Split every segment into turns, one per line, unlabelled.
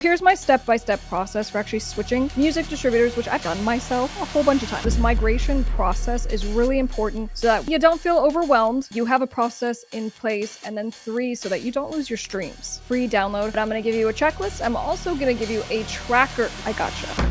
Here's my step-by-step process for actually switching music distributors, which I've done myself a whole bunch of times. This migration process is really important so that you don't feel overwhelmed, you have a process in place, and then 3, so that you don't lose your streams. Free download, but I'm gonna give you a checklist. I'm also gonna give you a tracker. I gotcha.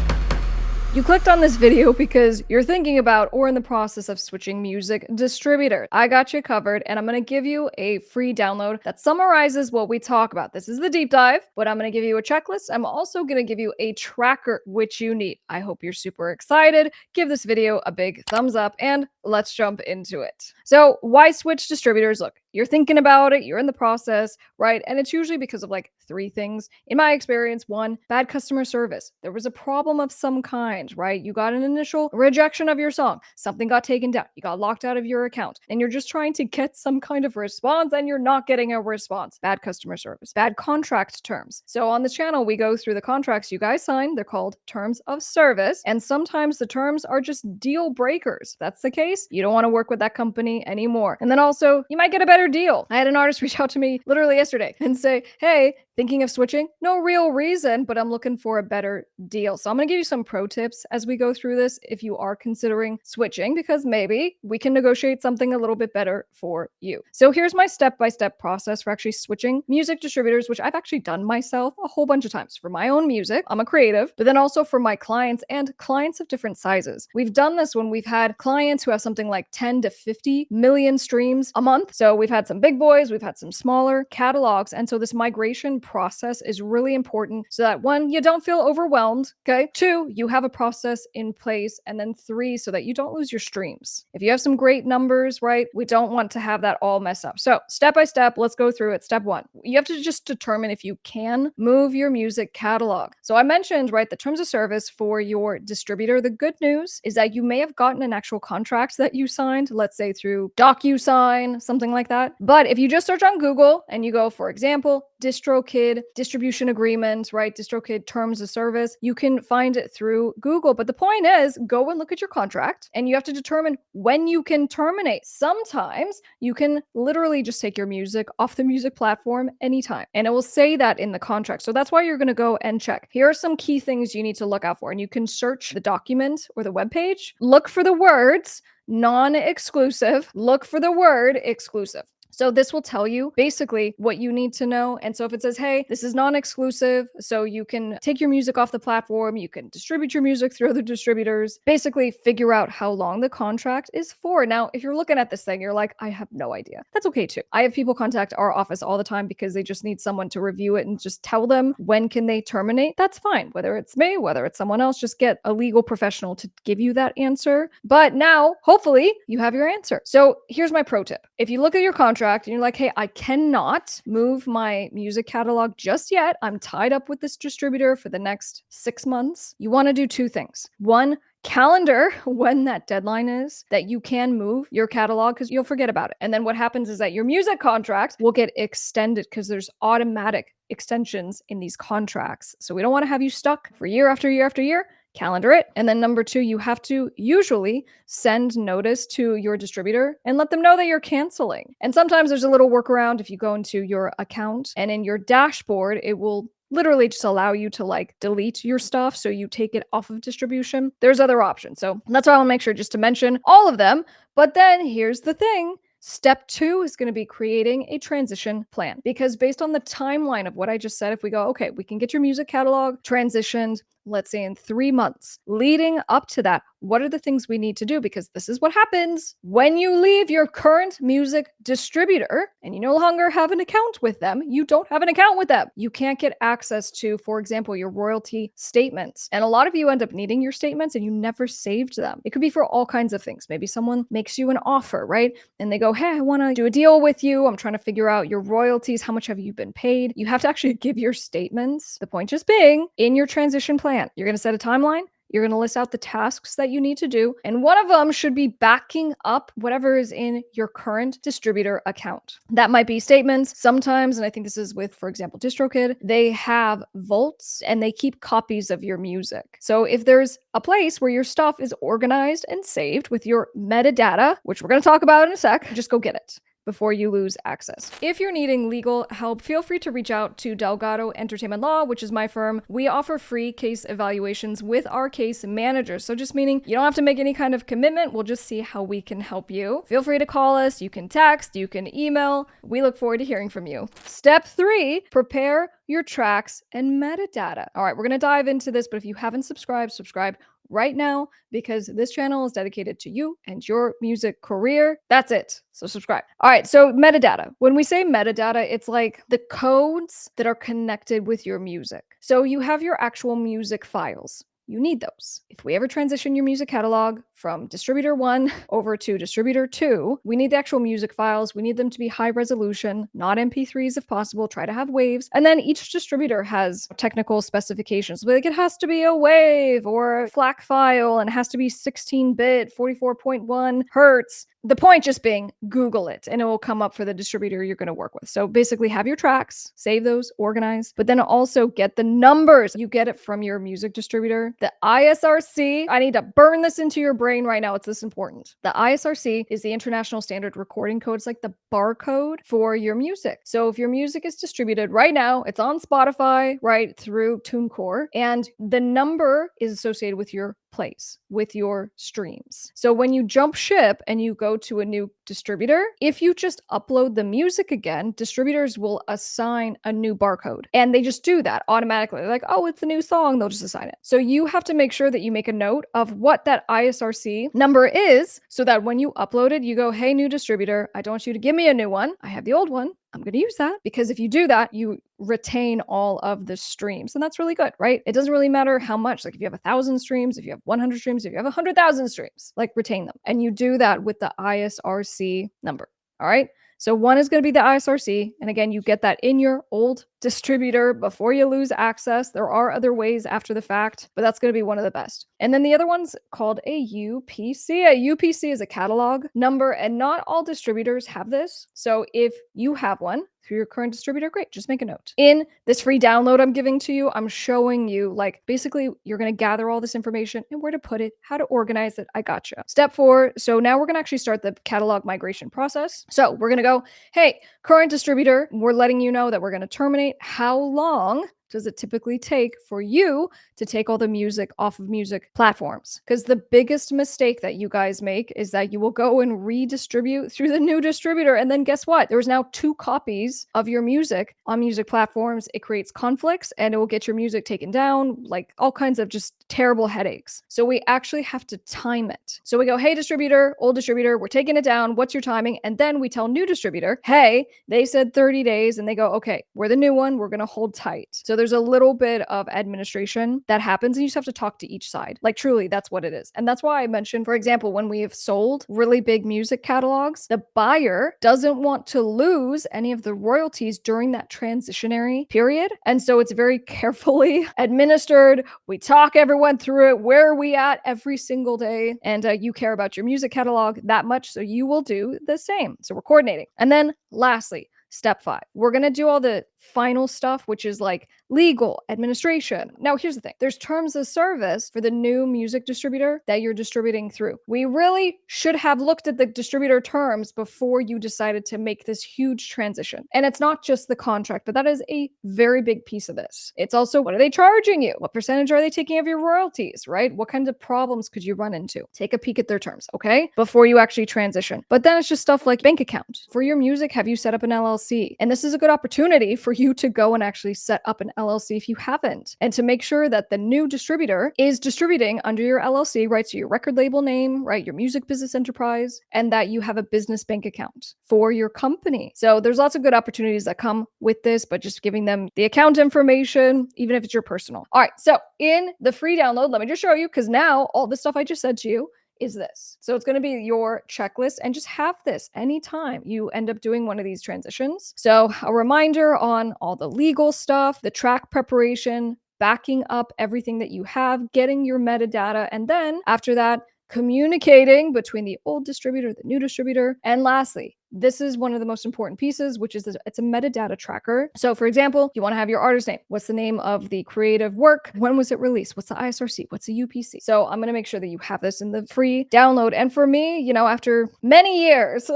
You clicked on this video because you're thinking about or in the process of switching music distributor. I got you covered, and I'm going to give you a free download that summarizes what we talk about. This is the deep dive, but I'm going to give you a checklist. I'm also going to give you a tracker, which you need. I hope you're super excited. Give this video a big thumbs up, and let's jump into it. So why switch distributors? Look, you're thinking about it, you're in the process, right? And it's usually because of like 3 things. In my experience, 1, bad customer service. There was a problem of some kind, right? You got an initial rejection of your song. Something got taken down. You got locked out of your account. And you're just trying to get some kind of response and you're not getting a response. Bad customer service. Bad contract terms. So on the channel, we go through the contracts you guys sign. They're called terms of service. And sometimes the terms are just deal breakers. If that's the case, you don't want to work with that company anymore. And then also, you might get a better deal. I had an artist reach out to me literally yesterday and say, hey, thinking of switching? No real reason, but I'm looking for a better deal. So I'm going to give you some pro tips as we go through this if you are considering switching, because maybe we can negotiate something a little bit better for you. So here's my step-by-step process for actually switching music distributors, which I've actually done myself a whole bunch of times for my own music. I'm a creative, but then also for my clients and clients of different sizes. We've done this when we've had clients who have something like 10 to 50 million streams a month. So we've had some big boys, we've had some smaller catalogs. And so this migration process is really important so that 1, you don't feel overwhelmed, okay? 2, you have a process in place, and then 3, so that you don't lose your streams. If you have some great numbers, right, we don't want to have that all mess up. So step by step, let's go through it. Step 1, you have to just determine if you can move your music catalog. So I mentioned, right, the terms of service for your distributor. The good news is that you may have gotten an actual contract that you signed, let's say through DocuSign, something like that. But if you just search on Google and you go, for example, DistroKid distribution agreement, right? DistroKid terms of service. You can find it through Google. But the point is, go and look at your contract and you have to determine when you can terminate. Sometimes you can literally just take your music off the music platform anytime. And it will say that in the contract. So that's why you're going to go and check. Here are some key things you need to look out for. And you can search the document or the webpage. Look for the words non-exclusive. Look for the word exclusive. So this will tell you basically what you need to know. And so if it says, hey, this is non-exclusive, so you can take your music off the platform, you can distribute your music through other distributors, basically figure out how long the contract is for. Now, if you're looking at this thing, you're like, I have no idea. That's okay too. I have people contact our office all the time because they just need someone to review it and just tell them when can they terminate. That's fine. Whether it's me, whether it's someone else, just get a legal professional to give you that answer. But now, hopefully, you have your answer. So here's my pro tip. If you look at your contract, and you're like, hey, I cannot move my music catalog just yet. I'm tied up with this distributor for the next 6 months. You want to do 2 things. 1, calendar when that deadline is that you can move your catalog, because you'll forget about it. And then what happens is that your music contract will get extended because there's automatic extensions in these contracts. So we don't want to have you stuck for year after year after year. Calendar it. And then number 2, you have to usually send notice to your distributor and let them know that you're canceling. And sometimes there's a little workaround. If you go into your account and in your dashboard, it will literally just allow you to like delete your stuff. So you take it off of distribution. There's other options. So that's why I want to make sure just to mention all of them. But then here's the thing. Step 2 is going to be creating a transition plan, because based on the timeline of what I just said, if we go, okay, we can get your music catalog transitioned, let's say in 3 months, leading up to that, what are the things we need to do? Because this is what happens when you leave your current music distributor and you no longer have an account with them. You don't have an account with them. You can't get access to, for example, your royalty statements. And a lot of you end up needing your statements and you never saved them. It could be for all kinds of things. Maybe someone makes you an offer, right? And they go, hey, I want to do a deal with you. I'm trying to figure out your royalties. How much have you been paid? You have to actually give your statements. The point just being, in your transition plan, you're going to set a timeline. You're going to list out the tasks that you need to do. And one of them should be backing up whatever is in your current distributor account. That might be statements. Sometimes, and I think this is with, for example, DistroKid, they have vaults and they keep copies of your music. So if there's a place where your stuff is organized and saved with your metadata, which we're going to talk about in a sec, just go get it. before you lose access. If you're needing legal help, feel free to reach out to Delgado Entertainment Law, which is my firm. We offer free case evaluations with our case managers. So just meaning you don't have to make any kind of commitment. We'll just see how we can help you. Feel free to call us. You can text, you can email. We look forward to hearing from you. Step 3, prepare your tracks and metadata. All right, we're going to dive into this, but if you haven't subscribed, subscribe right now because this channel is dedicated to you and your music career. That's it. So subscribe. All right, so metadata. When we say metadata, it's like the codes that are connected with your music. So you have your actual music files. You need those. If we ever transition your music catalog from Distributor 1 over to Distributor 2, we need the actual music files. We need them to be high resolution, not MP3s if possible. Try to have waves. And then each distributor has technical specifications. Like it has to be a wave or a FLAC file and it has to be 16-bit, 44.1 hertz. The point just being, Google it, and it will come up for the distributor you're going to work with. So basically have your tracks, save those, organize, but then also get the numbers. You get it from your music distributor. The ISRC, I need to burn this into your brain right now. It's this important. The ISRC is the International Standard Recording Code. It's like the barcode for your music. So if your music is distributed right now, it's on Spotify, right, through TuneCore, and the number is associated with your plays, with your streams. So when you jump ship and you go to a new distributor, if you just upload the music again, distributors will assign a new barcode. And they just do that automatically. They're like, oh, it's a new song. They'll just assign it. So you have to make sure that you make a note of what that ISRC number is so that when you upload it, you go, hey, new distributor, I don't want you to give me a new one. I have the old one. I'm going to use that because if you do that, you retain all of the streams. And that's really good, right? It doesn't really matter how much. Like if you have 1,000 streams, if you have 100 streams, if you have 100,000 streams, like retain them. And you do that with the ISRC number. All right. So one is going to be the ISRC. And again, you get that in your old distributor before you lose access. There are other ways after the fact, but that's going to be one of the best. And then the other one's called a UPC. A UPC is a catalog number, and not all distributors have this. So if you have one through your current distributor, great, just make a note. In this free download I'm giving to you, I'm showing you like basically you're going to gather all this information and where to put it, how to organize it. I gotcha. Step 4. So now we're going to actually start the catalog migration process. So we're going to go, hey, current distributor, we're letting you know that we're going to terminate. How long does it typically take for you to take all the music off of music platforms? Because the biggest mistake that you guys make is that you will go and redistribute through the new distributor. And then guess what? There's now 2 copies of your music on music platforms. It creates conflicts and it will get your music taken down, like all kinds of just terrible headaches. So we actually have to time it. So we go, hey, distributor, old distributor, we're taking it down. What's your timing? And then we tell new distributor, hey, they said 30 days. And they go, okay, we're the new one. We're going to hold tight. So there's a little bit of administration that happens and you just have to talk to each side. Like truly, that's what it is. And that's why I mentioned, for example, when we have sold really big music catalogs, the buyer doesn't want to lose any of the royalties during that transitionary period. And so it's very carefully administered. We talk everyone through it. Where are we at every single day? And you care about your music catalog that much. So you will do the same. So we're coordinating. And then lastly, step 5, we're going to do all the final stuff, which is like legal, administration. Now, here's the thing. There's terms of service for the new music distributor that you're distributing through. We really should have looked at the distributor terms before you decided to make this huge transition. And it's not just the contract, but that is a very big piece of this. It's also, what are they charging you? What percentage are they taking of your royalties, right? What kinds of problems could you run into? Take a peek at their terms, okay? Before you actually transition. But then it's just stuff like bank account. For your music, have you set up an LLC? And this is a good opportunity for you to go and actually set up an LLC if you haven't, and to make sure that the new distributor is distributing under your LLC, right? So your record label name, right? Your music business enterprise, and that you have a business bank account for your company. So there's lots of good opportunities that come with this, but just giving them the account information, even if it's your personal. All right. So in the free download, let me just show you, because now all the stuff I just said to you is this. So it's going to be your checklist, and just have this anytime you end up doing one of these transitions. So a reminder on all the legal stuff, the track preparation, backing up everything that you have, getting your metadata, and then after that, communicating between the old distributor, the new distributor, and lastly, This is one of the most important pieces, which is it's a metadata tracker. So for example, you want to have your artist name. What's the name of the creative work? When was it released? What's the ISRC? What's the UPC? So I'm going to make sure that you have this in the free download. And for me, after many years,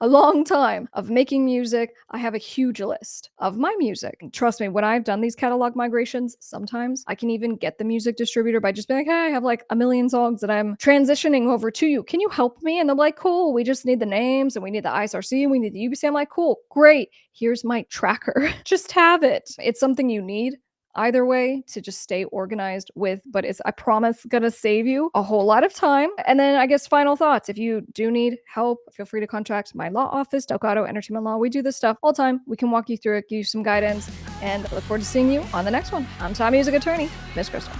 a long time of making music, I have a huge list of my music. And trust me, when I've done these catalog migrations, sometimes I can even get the music distributor by just being like, hey, I have like a million songs that I'm transitioning over to you. Can you help me? And they're like, cool, we just need the names and we need the ISRC and we need the UBC. I'm like, cool, great. Here's my tracker. Just have it. It's something you need either way to just stay organized with, but it's, I promise, gonna save you a whole lot of time. And then I guess final thoughts, if you do need help, feel free to contact my law office, Delgado Entertainment Law. We do this stuff all the time. We can walk you through it, give you some guidance, and I look forward to seeing you on the next one. I'm Tom Music Attorney, Miss Crystal.